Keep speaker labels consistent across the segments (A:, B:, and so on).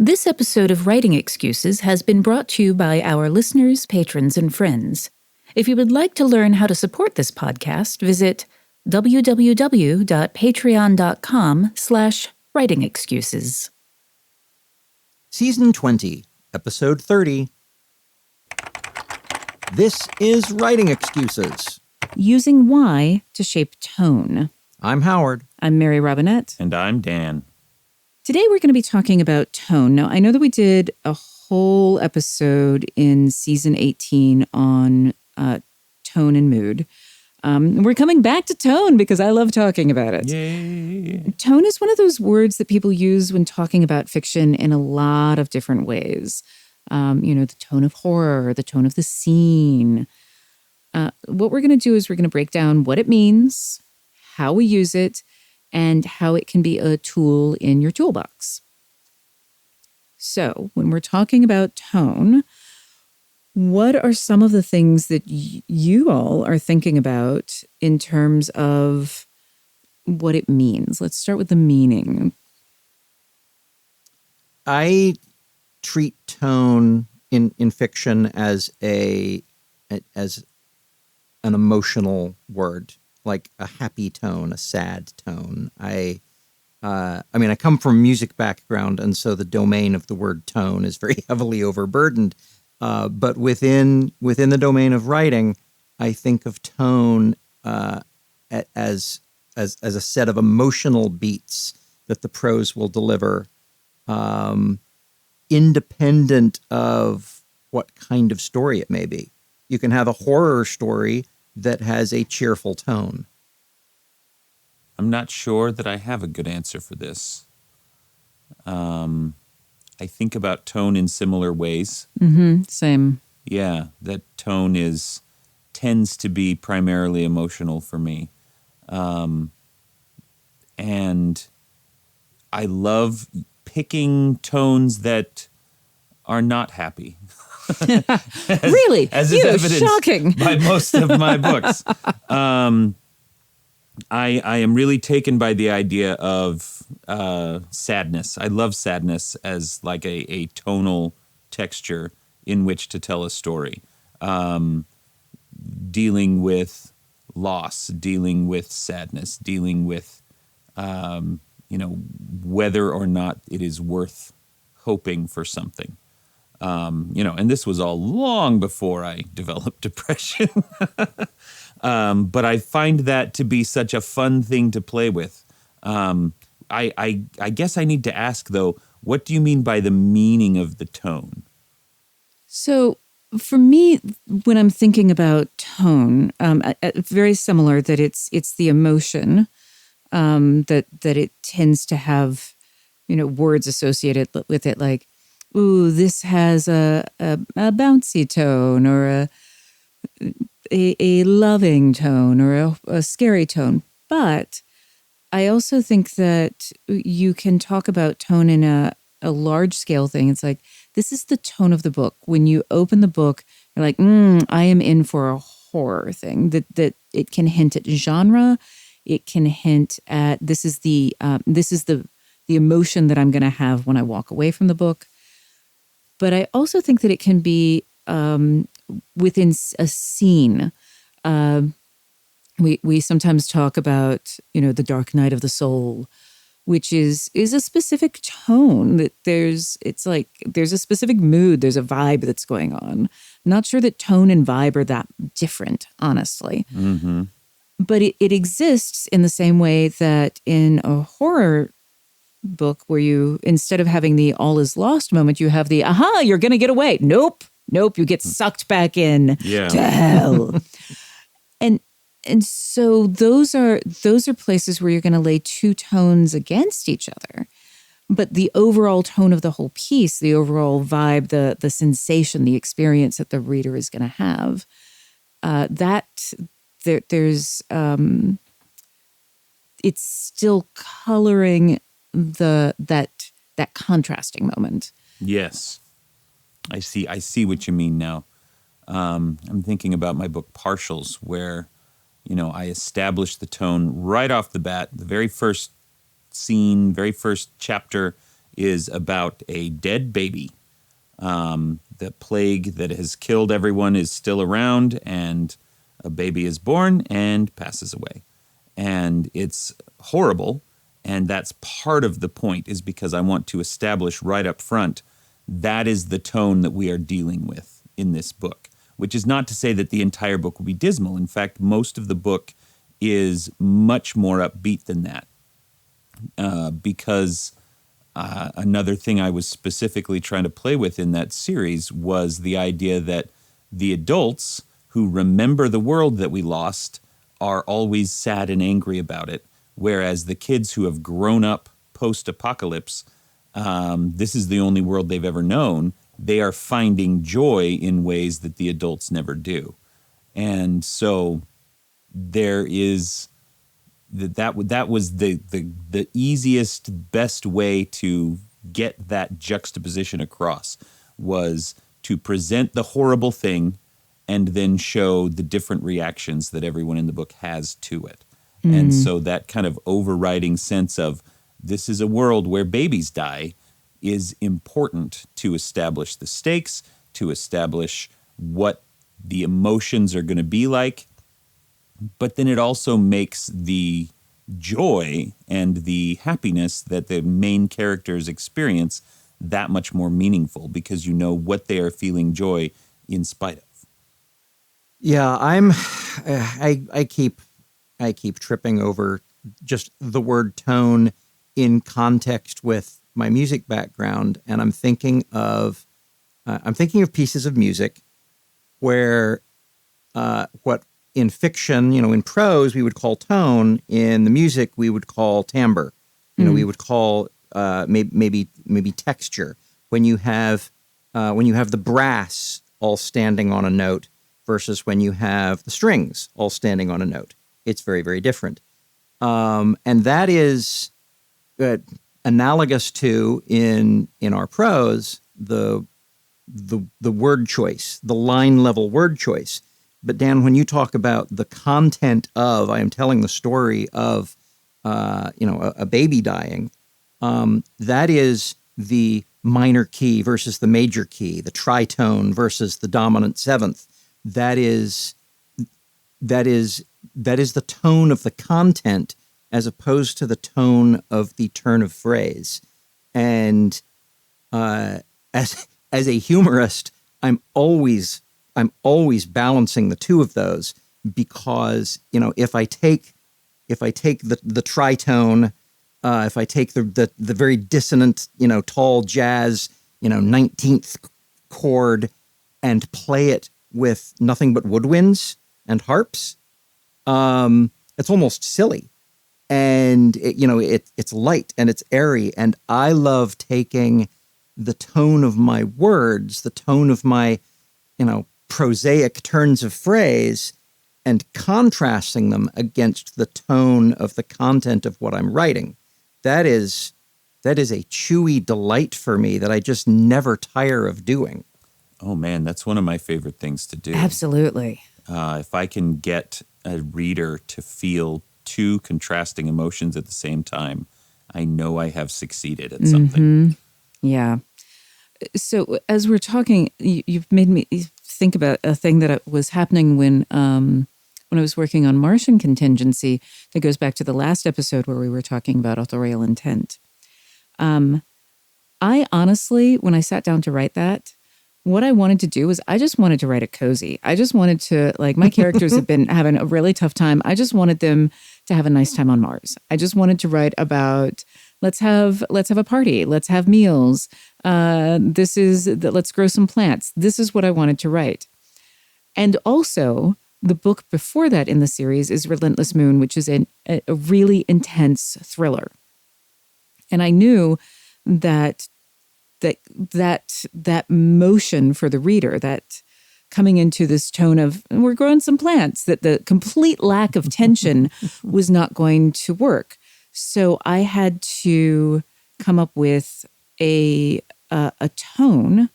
A: This episode of Writing Excuses has been brought to you by our listeners, patrons, and friends. If you would like to learn how to support this podcast, visit www.patreon.com/writingexcuses.
B: Season 20, Episode 30. This is Writing Excuses.
A: Using why to shape tone.
B: I'm Howard.
A: I'm Mary Robinette.
C: And I'm Dan.
A: Today we're going to be talking about tone. Now, I know that we did a whole episode in Season 18 on tone and mood. We're coming back to tone because I love talking about it.
C: Yay!
A: Tone is one of those words that people use when talking about fiction in a lot of different ways. The tone of horror, the tone of the scene. What we're going to do is we're going to break down what it means, how we use it, and how it can be a tool in your toolbox. So, when we're talking about tone, what are some of the things that you all are thinking about in terms of what it means? Let's start with the meaning.
B: I treat tone in fiction as an emotional word, like a happy tone, a sad tone. I come from a music background, and so the domain of the word tone is very heavily overburdened. But within the domain of writing, I think of tone as a set of emotional beats that the prose will deliver, independent of what kind of story it may be. You can have a horror story that has a cheerful tone.
C: I'm not sure that I have a good answer for this. I think about tone in similar ways.
A: Mm-hmm, same.
C: Yeah, that tone tends to be primarily emotional for me. And I love picking tones that are not happy.
A: Really?
C: As is evidenced
A: shocking.
C: by most of my books. I am really taken by the idea of sadness. I love sadness as like a tonal texture in which to tell a story. Dealing with loss, dealing with sadness, dealing with, whether or not it is worth hoping for something. And this was all long before I developed depression. But I find that to be such a fun thing to play with. I guess I need to ask, though, what do you mean by the meaning of the tone?
A: So for me, when I'm thinking about tone, very similar that it's the emotion that it tends to have, words associated with it, like, ooh, this has a bouncy tone, or a loving tone, or a scary tone. But I also think that you can talk about tone in a large scale thing. It's like, this is the tone of the book. When you open the book, you're like, I am in for a horror thing. That it can hint at genre. It can hint at this is the emotion that I'm going to have when I walk away from the book. But I also think that it can be within a scene. We sometimes talk about, the dark night of the soul, which is a specific tone that there's a specific mood, there's a vibe that's going on. I'm not sure that tone and vibe are that different, honestly.
C: Mm-hmm.
A: But it exists in the same way that in a horror book where you, instead of having the all is lost moment, you have the, aha, you're going to get away. Nope, you get sucked back in to hell. And so those are places where you're going to lay two tones against each other. But the overall tone of the whole piece, the overall vibe, the sensation, the experience that the reader is going to have, there's it's still coloring that contrasting moment.
C: Yes. I see what you mean now. I'm thinking about my book Partials, where, I established the tone right off the bat. The very first scene, very first chapter is about a dead baby. The plague that has killed everyone is still around, and a baby is born and passes away. And it's horrible, and that's part of the point, is because I want to establish right up front that is the tone that we are dealing with in this book, which is not to say that the entire book will be dismal. In fact, most of the book is much more upbeat than that, because another thing I was specifically trying to play with in that series was the idea that the adults who remember the world that we lost are always sad and angry about it, whereas the kids who have grown up post-apocalypse, this is the only world they've ever known, they are finding joy in ways that the adults never do. And so there is that was the easiest, best way to get that juxtaposition across, was to present the horrible thing and then show the different reactions that everyone in the book has to it. And so that kind of overriding sense of this is a world where babies die is important to establish the stakes, to establish what the emotions are going to be like. But then it also makes the joy and the happiness that the main characters experience that much more meaningful, because you know what they are feeling joy in spite of.
B: Yeah, I keep tripping over just the word tone in context with my music background, and I'm thinking of pieces of music where what in fiction, in prose we would call tone, in the music we would call timbre. We would call maybe texture. When you have the brass all standing on a note versus when you have the strings all standing on a note, it's very, very different. And that is analogous to in our prose the word choice, the line level word choice. But Dan, when you talk about the content of, I am telling the story of, a baby dying, that is the minor key versus the major key, the tritone versus the dominant seventh. That is the tone of the content as opposed to the tone of the turn of phrase. And as a humorist, I'm always balancing the two of those, because if I take the tritone, if I take the very dissonant tall jazz 19th chord and play it with nothing but woodwinds and harps, it's almost silly. And it's light and it's airy, and I love taking the tone of my words, the tone of my prosaic turns of phrase, and contrasting them against the tone of the content of what I'm writing. That is a chewy delight for me that I just never tire of doing.
C: Oh man, that's one of my favorite things to do.
A: Absolutely.
C: If I can get a reader to feel two contrasting emotions at the same time, I know I have succeeded at something.
A: Yeah. So as we're talking, you've made me think about a thing that was happening when I was working on Martian Contingency. That goes back to the last episode where we were talking about authorial intent. I honestly, when I sat down to write that, what I wanted to do was I just wanted to write it cozy. I just wanted to, my characters have been having a really tough time. I just wanted them to have a nice time on Mars. I just wanted to write about, let's have a party. Let's have meals. Let's grow some plants. This is what I wanted to write. And also, the book before that in the series is Relentless Moon, which is a really intense thriller. And I knew that motion for the reader, that coming into this tone of we're growing some plants, that the complete lack of tension was not going to work. So I had to come up with a tone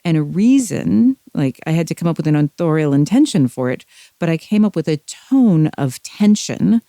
A: and a reason. I had to come up with an authorial intention for it, but I came up with a tone of tension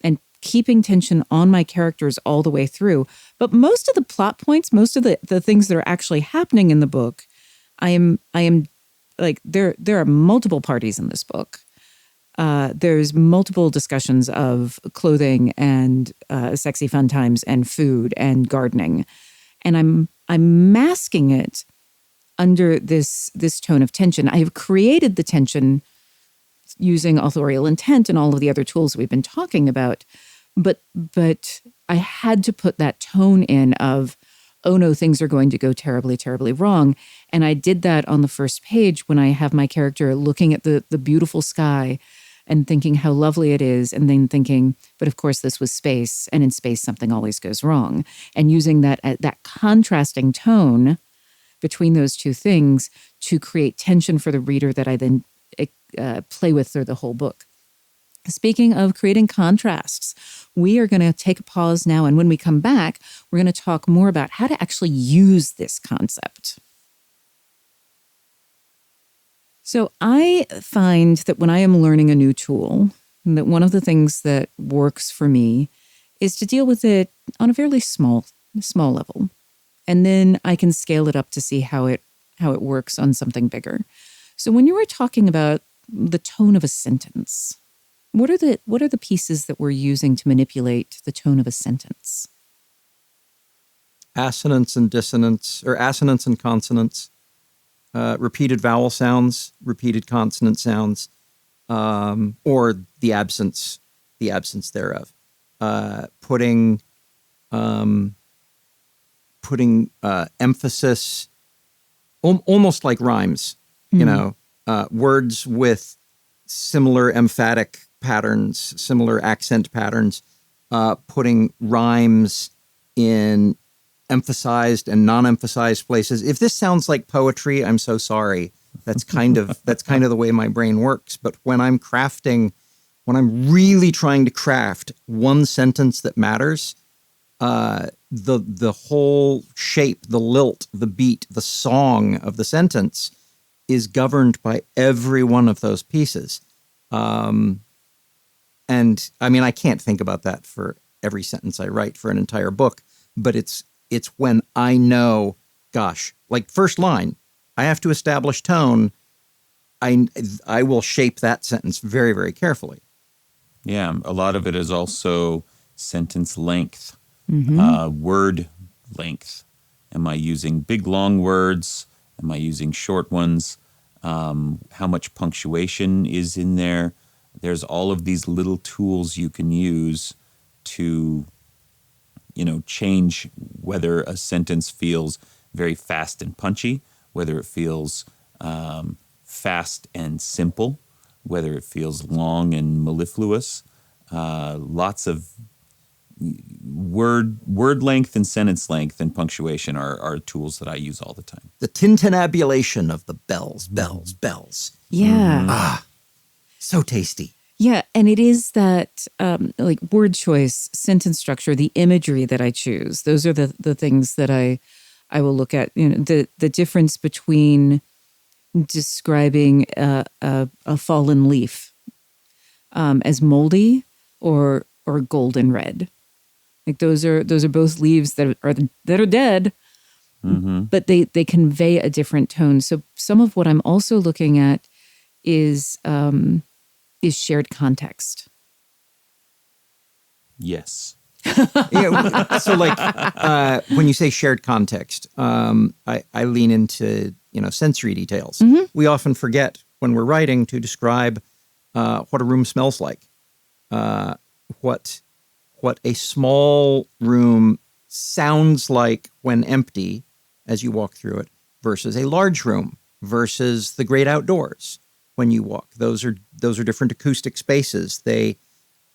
A: and keeping tension on my characters all the way through. But most of the plot points, most of the things that are actually happening in the book, I am like, there are multiple parties in this book. There's multiple discussions of clothing and sexy fun times and food and gardening. And I'm masking it under this tone of tension. I have created the tension using authorial intent and all of the other tools we've been talking about. But I had to put that tone in of, oh no, things are going to go terribly, terribly wrong. And I did that on the first page when I have my character looking at the beautiful sky and thinking how lovely it is, and then thinking, but of course this was space, and in space something always goes wrong. And using that contrasting tone between those two things to create tension for the reader that I then play with through the whole book. Speaking of creating contrasts, we are going to take a pause now, and when we come back, we're going to talk more about how to actually use this concept. So I find that when I am learning a new tool, that one of the things that works for me is to deal with it on a fairly small level. And then I can scale it up to see how it works on something bigger. So when you were talking about the tone of a sentence, what are the pieces that we're using to manipulate the tone of a sentence?
B: Assonance and dissonance, or assonance and consonance, repeated vowel sounds, repeated consonant sounds, or the absence thereof. Putting emphasis, almost like rhymes, words with similar emphatic patterns, similar accent patterns, putting rhymes in emphasized and non-emphasized places. If this sounds like poetry, I'm so sorry. That's kind of the way my brain works. But when I'm really trying to craft one sentence that matters, the whole shape, the lilt, the beat, the song of the sentence is governed by every one of those pieces. And I mean, I can't think about that for every sentence I write for an entire book, but it's when I know, gosh, like first line, I have to establish tone. I will shape that sentence very, very carefully.
C: Yeah, a lot of it is also sentence length, word length. Am I using big, long words? Am I using short ones? How much punctuation is in there? There's all of these little tools you can use to, change whether a sentence feels very fast and punchy, whether it feels fast and simple, whether it feels long and mellifluous. Lots of word length and sentence length and punctuation are tools that I use all the time.
B: The tintinnabulation of the bells, bells, bells.
A: Yeah.
B: So tasty.
A: Yeah, and it is that like word choice, sentence structure, the imagery that I choose. Those are the things that I will look at. The difference between describing a fallen leaf as moldy or golden red. Like those are both leaves that are dead, but they convey a different tone. So some of what I'm also looking at is shared context.
C: Yes.
B: Yeah, so like when you say shared context, I lean into sensory details. We often forget when we're writing to describe what a room smells like, what a small room sounds like when empty as you walk through it, versus a large room, versus the great outdoors when you walk. Those are different acoustic spaces. They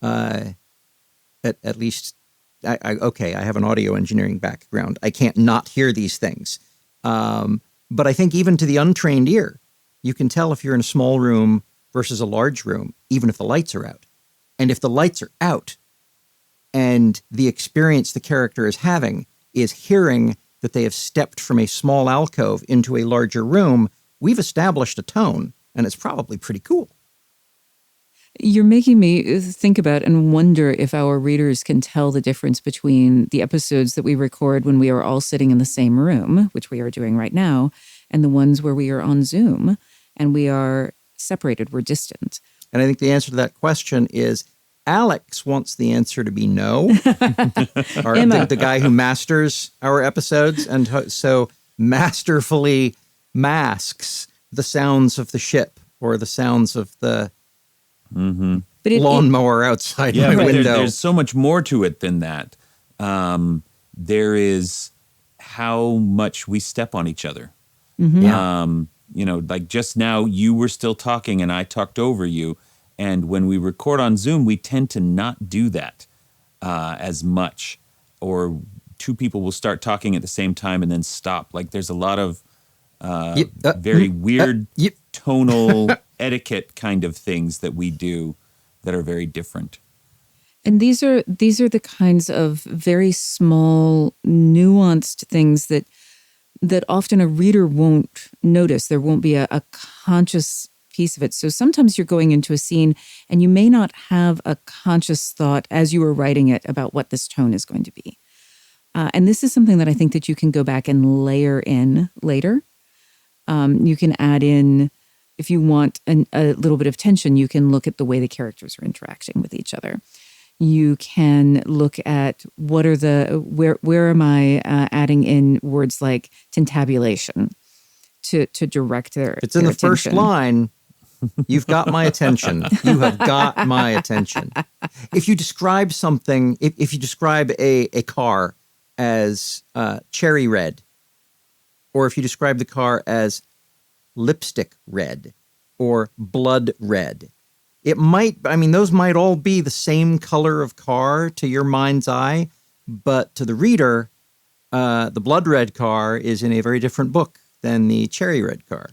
B: at least I have an audio engineering background. I can't not hear these things. But I think even to the untrained ear, you can tell if you're in a small room versus a large room, even if the lights are out. And if the lights are out and the experience the character is having is hearing that they have stepped from a small alcove into a larger room, we've established a tone, and it's probably pretty cool.
A: You're making me think about and wonder if our readers can tell the difference between the episodes that we record when we are all sitting in the same room, which we are doing right now, and the ones where we are on Zoom and we are separated, we're distant.
B: And I think the answer to that question is Alex wants the answer to be no. The guy who masters our episodes and so masterfully masks the sounds of the ship or the sounds of the lawnmower outside my window.
C: There's so much more to it than that. There is how much we step on each other. Like just now, you were still talking and I talked over you. And when we record on Zoom, we tend to not do that as much. Or two people will start talking at the same time and then stop. Like there's a lot of very weird tonal etiquette kind of things that we do that are very different.
A: And these are the kinds of very small, nuanced things that often a reader won't notice. There won't be a conscious piece of it. So sometimes you're going into a scene and you may not have a conscious thought as you were writing it about what this tone is going to be. And this is something that I think that you can go back and layer in later. You can add in, if you want a little bit of tension, you can look at the way the characters are interacting with each other. You can look at where am I adding in words like tintabulation to direct their
B: It's in the
A: attention.
B: first line. You've got my attention. You have got my attention. If you describe something, if you describe a car as cherry red, or if you describe the car as lipstick red or blood red, those might all be the same color of car to your mind's eye, but to the reader, the blood red car is in a very different book than the cherry red car.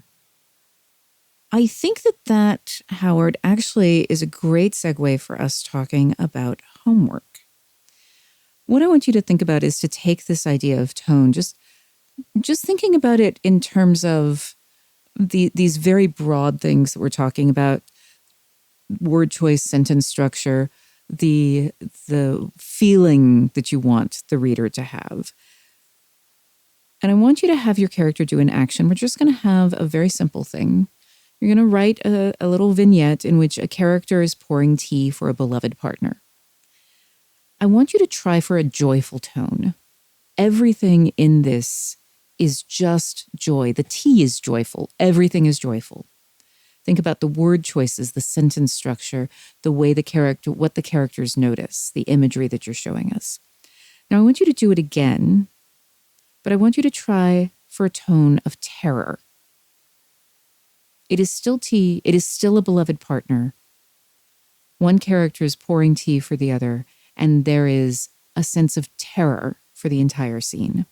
A: I think that, Howard, actually is a great segue for us talking about homework. What I want you to think about is to take this idea of tone, just thinking about it in terms of these very broad things that we're talking about, word choice, sentence structure, the feeling that you want the reader to have. And I want you to have your character do an action. We're just going to have a very simple thing. You're going to write a little vignette in which a character is pouring tea for a beloved partner. I want you to try for a joyful tone. Everything in this is just joy. The tea is joyful. Everything is joyful. Think about the word choices, the sentence structure, the way what the characters notice, the imagery that you're showing us. Now, I want you to do it again, but I want you to try for a tone of terror. It is still tea. It is still a beloved partner. One character is pouring tea for the other, and there is a sense of terror for the entire scene.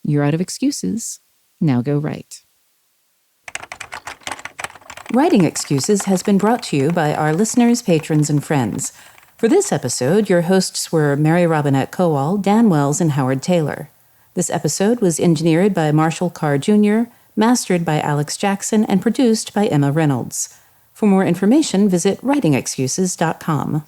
A: You're out of excuses. Now go write. Writing Excuses has been brought to you by our listeners, patrons, and friends. For this episode, your hosts were Mary Robinette Kowal, Dan Wells, and Howard Taylor. This episode was engineered by Marshall Carr Jr., mastered by Alex Jackson, and produced by Emma Reynolds. For more information, visit writingexcuses.com.